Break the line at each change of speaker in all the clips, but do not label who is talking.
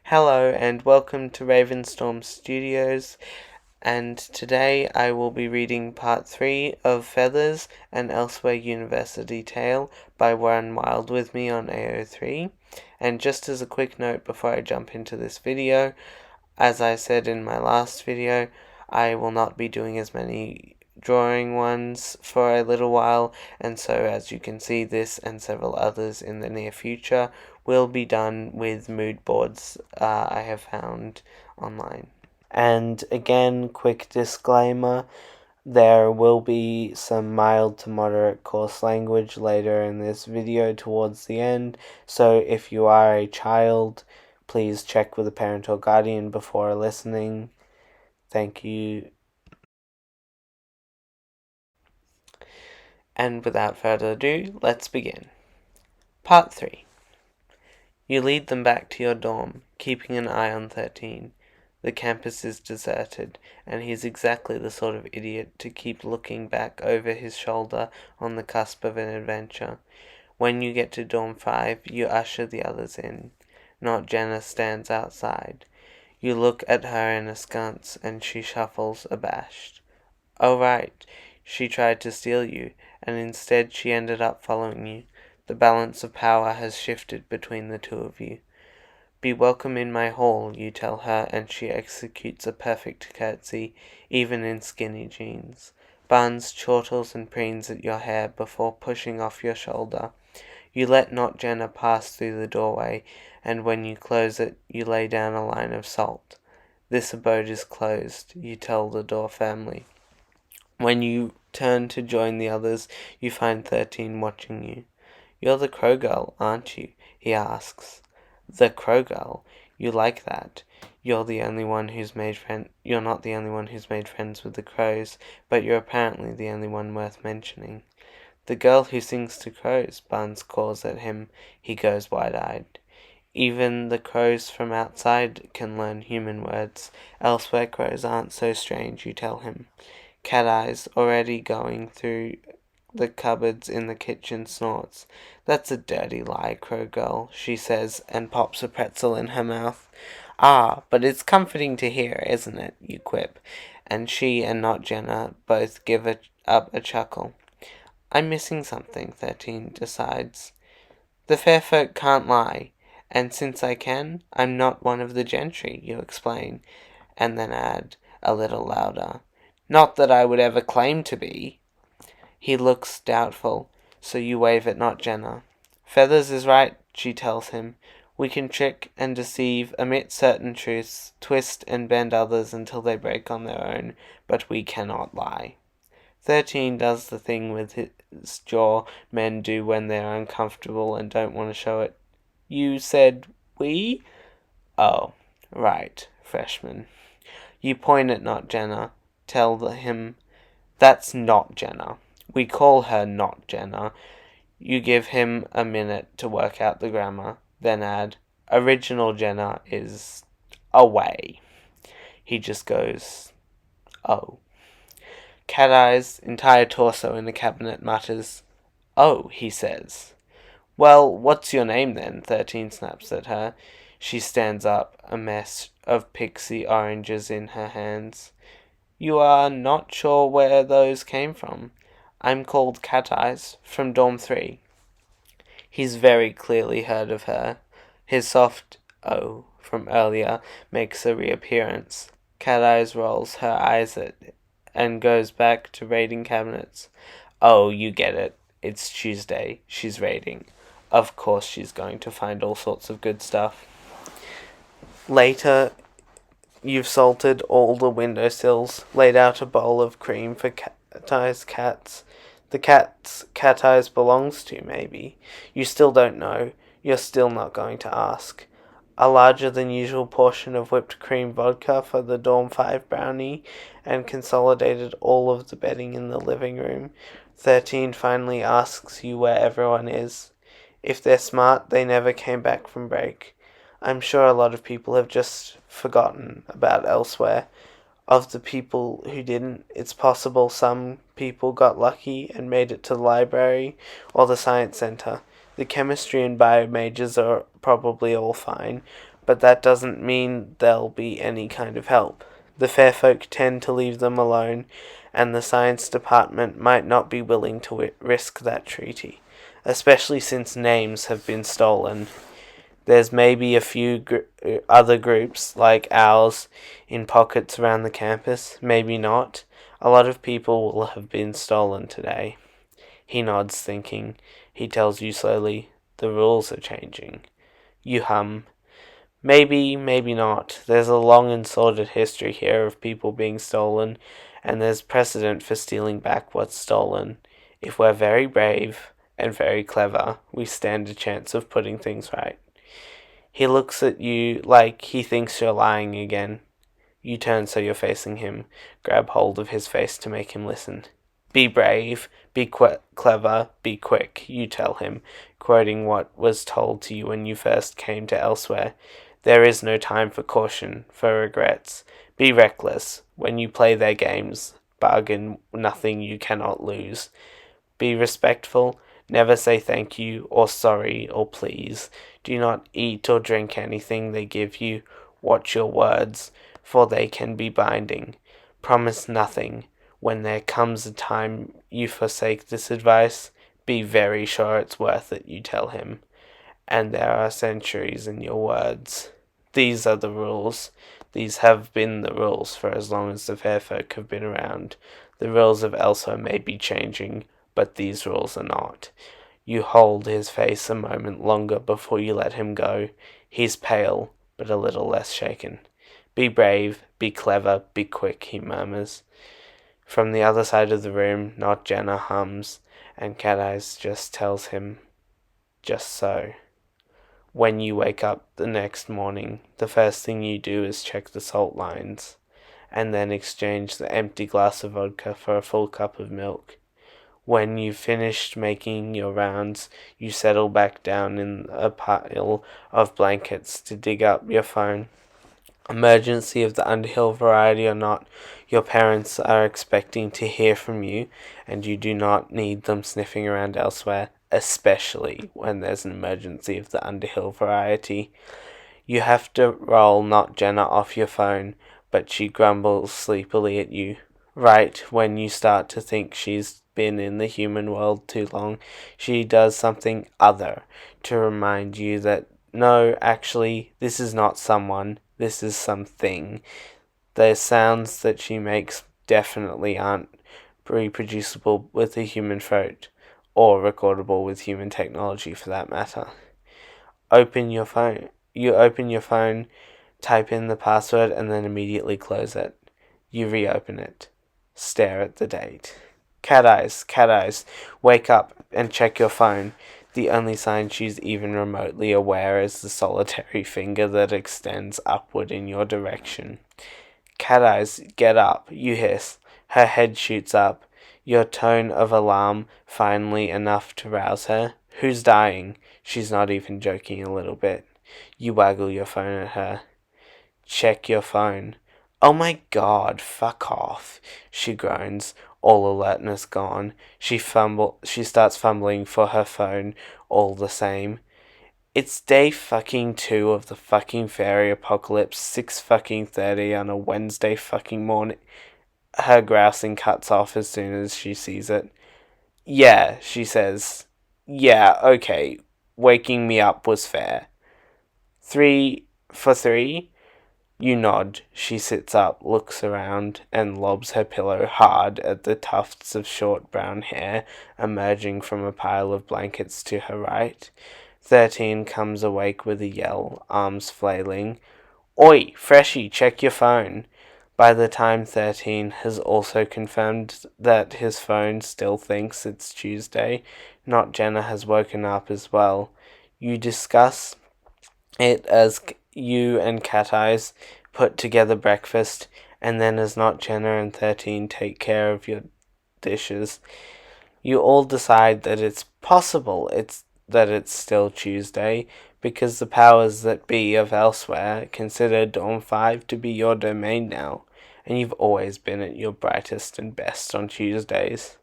Hello and welcome to Ravenstorm Studios, and today I will be reading part 3 of Feathers, an Elsewhere University Tale by Warren Wild with me on AO3. And just as a quick note before I jump into this video, as I said in my last video, I will not be doing as many drawing ones for a little while, and so as you can see, this and several others in the near future will be done with mood boards I have found online. And again, quick disclaimer, there will be some mild to moderate coarse language later in this video towards the end, so if you are a child, please check with a parent or guardian before listening. Thank you. And without further ado, let's begin. Part 3. You lead them back to your dorm, keeping an eye on 13. The campus is deserted, and he's exactly the sort of idiot to keep looking back over his shoulder on the cusp of an adventure. When you get to dorm 5, you usher the others in. Not Jenna stands outside. You look at her in askance, and she shuffles, abashed. Oh right, she tried to steal you, and instead she ended up following you. The balance of power has shifted between the two of you. Be welcome in my hall, you tell her, and she executes a perfect curtsy, even in skinny jeans. Buns, chortles, and preens at your hair before pushing off your shoulder. You let Not Jenna pass through the doorway, and when you close it, you lay down a line of salt. This abode is closed, you tell the Door family. When you turn to join the others, you find 13 watching you. You're the Crow Girl, aren't you? He asks. The Crow Girl? You like that. You're not the only one who's made friends with the crows, but you're apparently the only one worth mentioning. The girl who sings to crows, Barnes calls at him. He goes wide-eyed. Even the crows from outside can learn human words. Elsewhere crows aren't so strange, you tell him. Cat Eyes, already going through the cupboards in the kitchen, snorts. That's a dirty lie, Crow Girl, she says, and pops a pretzel in her mouth. Ah, but it's comforting to hear, isn't it? You quip, and she and Not Jenna both give up a chuckle. I'm missing something, 13 decides. The fair folk can't lie, and since I can, I'm not one of the gentry, you explain, and then add, a little louder, not that I would ever claim to be. He looks doubtful, so you wave at Not Jenna. Feathers is right, she tells him. We can trick and deceive, omit certain truths, twist and bend others until they break on their own, but we cannot lie. 13 does the thing with his jaw men do when they're uncomfortable and don't want to show it. You said we? Oh, right, freshman. You point at Not Jenna. Tell him, that's Not Jenna. We call her Not Jenna. You give him a minute to work out the grammar, then add, original Jenna is away. He just goes, oh. Cat Eyes, entire torso in the cabinet, mutters, oh, he says. Well, what's your name then? 13 snaps at her. She stands up, a mess of pixie oranges in her hands. You are not sure where those came from. I'm called Cat Eyes, from Dorm 3. He's very clearly heard of her. His soft "oh" from earlier makes a reappearance. Cat Eyes rolls her eyes at it and goes back to raiding cabinets. Oh, you get it. It's Tuesday. She's raiding. Of course she's going to find all sorts of good stuff. Later, you've salted all the windowsills, laid out a bowl of cream for Cat Eyes' cats. The cats Cat Eyes belongs to, maybe. You still don't know. You're still not going to ask. A larger than usual portion of whipped cream vodka for the Dorm 5 brownie, and consolidated all of the bedding in the living room. 13 finally asks you where everyone is. If they're smart, they never came back from break. I'm sure a lot of people have just forgotten about Elsewhere. Of the people who didn't, it's possible some people got lucky and made it to the library or the science center. The chemistry and bio majors are probably all fine, but that doesn't mean there'll be any kind of help. The fair folk tend to leave them alone, and the science department might not be willing to risk that treaty, especially since names have been stolen. There's maybe a few other groups like ours in pockets around the campus, maybe not. A lot of people will have been stolen today. He nods, thinking. He tells you slowly, the rules are changing. You hum. Maybe, maybe not. There's a long and sordid history here of people being stolen, and there's precedent for stealing back what's stolen. If we're very brave and very clever, we stand a chance of putting things right. He looks at you like he thinks you're lying again. You turn so you're facing him, grab hold of his face to make him listen. Be brave, be clever, be quick, you tell him, quoting what was told to you when you first came to Elsewhere. There is no time for caution, for regrets. Be reckless. When you play their games, bargain nothing you cannot lose. Be respectful. Never say thank you, or sorry, or please. Do not eat or drink anything they give you. Watch your words, for they can be binding. Promise nothing. When there comes a time you forsake this advice, be very sure it's worth it, you tell him. And there are centuries in your words. These are the rules. These have been the rules for as long as the fair folk have been around. The rules of Elsewhere may be changing, but these rules are not. You hold his face a moment longer before you let him go. He's pale, but a little less shaken. Be brave, be clever, be quick, he murmurs. From the other side of the room, not Jenna hums, and Cat Eyes just tells him, just so. When you wake up the next morning, the first thing you do is check the salt lines, and then exchange the empty glass of vodka for a full cup of milk. When you've finished making your rounds, you settle back down in a pile of blankets to dig up your phone. Emergency of the Underhill variety or not, your parents are expecting to hear from you, and you do not need them sniffing around elsewhere, especially when there's an emergency of the Underhill variety. You have to roll not Jenna off your phone, but she grumbles sleepily at you. Right when you start to think she's been in the human world too long, she does something other to remind you that no, actually, this is not someone, this is something. The sounds that she makes definitely aren't reproducible with a human throat, or recordable with human technology for that matter. Open your phone. You open your phone, type in the password, and then immediately close it. You reopen it. Stare at the date. Cat Eyes, wake up and check your phone. The only sign she's even remotely aware is the solitary finger that extends upward in your direction. Cat Eyes, get up, you hiss. Her head shoots up, your tone of alarm finally enough to rouse her. Who's dying? She's not even joking a little bit. You waggle your phone at her. Check your phone. Oh my god, fuck off, she groans, all alertness gone. She starts fumbling for her phone all the same. It's day fucking 2 of the fucking fairy apocalypse, 6:30 on a Wednesday fucking morning. Her grousing cuts off as soon as she sees it. Yeah, she says. Yeah, okay. Waking me up was fair. 3 for 3? You nod. She sits up, looks around, and lobs her pillow hard at the tufts of short brown hair emerging from a pile of blankets to her right. 13 comes awake with a yell, arms flailing. Oi, Freshie, check your phone. By the time 13 has also confirmed that his phone still thinks it's Tuesday, not Jenna has woken up as well. You discuss it as you and Cat Eyes put together breakfast, and then as not Jenna and 13 take care of your dishes. You all decide that it's possible that it's still Tuesday, because the powers that be of Elsewhere consider Dorm 5 to be your domain now, and you've always been at your brightest and best on Tuesdays.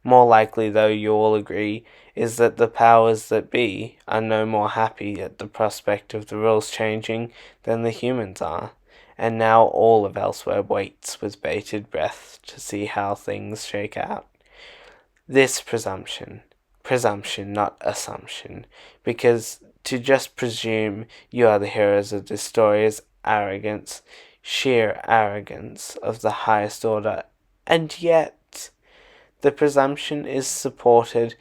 More likely, though, you all agree, is that the powers that be are no more happy at the prospect of the rules changing than the humans are, and now all of Elsewhere waits with bated breath to see how things shake out. This presumption, not assumption, because to just presume you are the heroes of this story is arrogance, sheer arrogance of the highest order, and yet the presumption is supported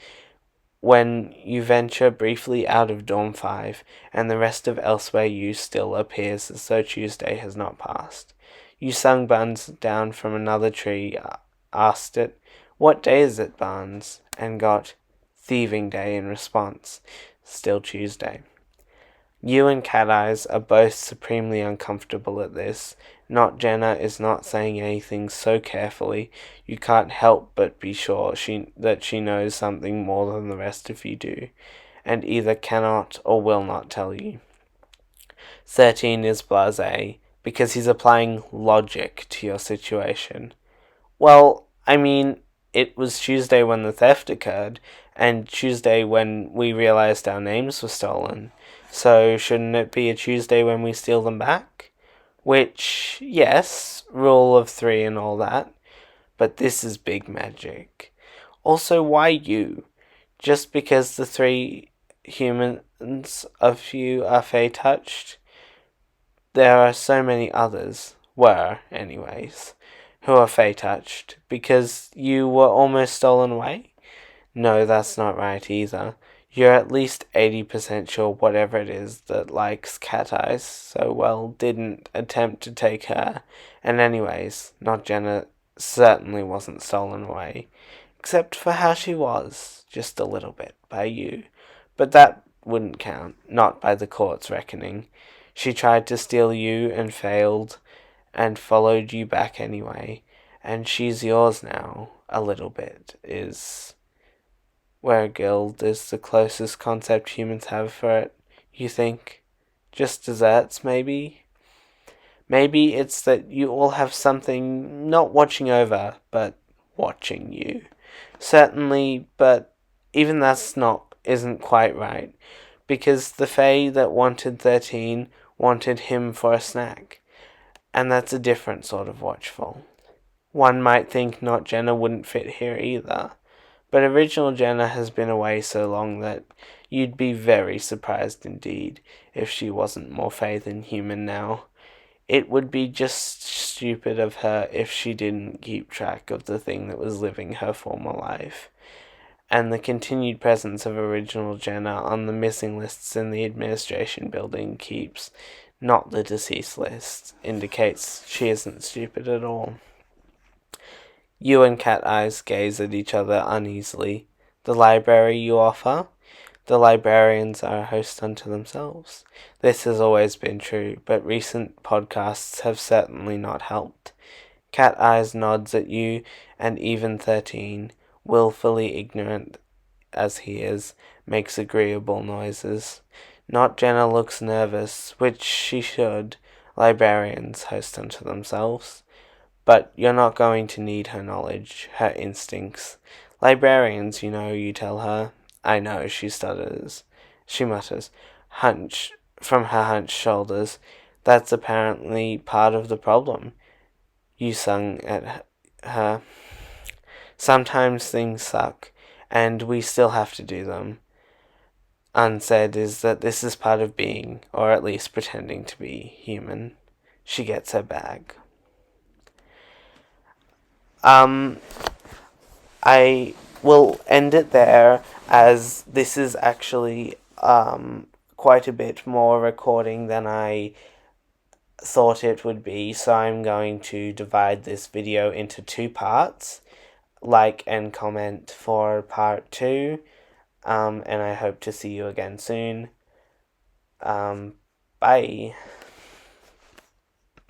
when you venture briefly out of Dorm 5 and the rest of Elsewhere U still appears as though Tuesday has not passed. You sung Buns down from another tree, asked it, "What day is it, Barnes?" and got Thieving Day in response. Still Tuesday. You and Cat Eyes are both supremely uncomfortable at this. Not Jenna is not saying anything so carefully you can't help but be sure that she knows something more than the rest of you do, and either cannot or will not tell you. 13 is blasé, because he's applying logic to your situation. Well, I mean, it was Tuesday when the theft occurred, and Tuesday when we realized our names were stolen. So shouldn't it be a Tuesday when we steal them back? Which, yes, rule of 3 and all that, but this is big magic. Also, why you? Just because the 3 humans of you are fey-touched? There are so many others, were anyways, who are fey-touched, because you were almost stolen away? No, that's not right either. You're at least 80% sure whatever it is that likes Cat Eyes so well didn't attempt to take her, and anyways, not Jenna certainly wasn't stolen away, except for how she was, just a little bit, by you. But that wouldn't count, not by the court's reckoning. She tried to steal you and failed, and followed you back anyway, and she's yours now, a little bit, is where guild is the closest concept humans have for it, you think? Just desserts, maybe? Maybe it's that you all have something not watching over, but watching you. Certainly, but even isn't quite right, because the Fae that wanted 13 wanted him for a snack, and that's a different sort of watchful. One might think not Jenna wouldn't fit here either, but original Jenna has been away so long that you'd be very surprised indeed if she wasn't more Fae than human now. It would be just stupid of her if she didn't keep track of the thing that was living her former life. And the continued presence of original Jenna on the missing lists in the administration building keeps, not the deceased list, indicates she isn't stupid at all. You and Cat Eyes gaze at each other uneasily. The library you offer? The librarians are a host unto themselves. This has always been true, but recent podcasts have certainly not helped. Cat Eyes nods at you, and even 13, willfully ignorant as he is, makes agreeable noises. Not Jenna looks nervous, which she should. Librarians host unto themselves. But you're not going to need her knowledge, her instincts. Librarians, you tell her. I know, she stutters. She mutters, hunch, from her hunched shoulders. That's apparently part of the problem. You sung at her. Sometimes things suck, and we still have to do them. Unsaid is that this is part of being, or at least pretending to be, human. She gets her bag. I will end it there, as this is actually quite a bit more recording than I thought it would be, so I'm going to divide this video into 2 parts. Like and comment for part 2, and I hope to see you again soon. Bye.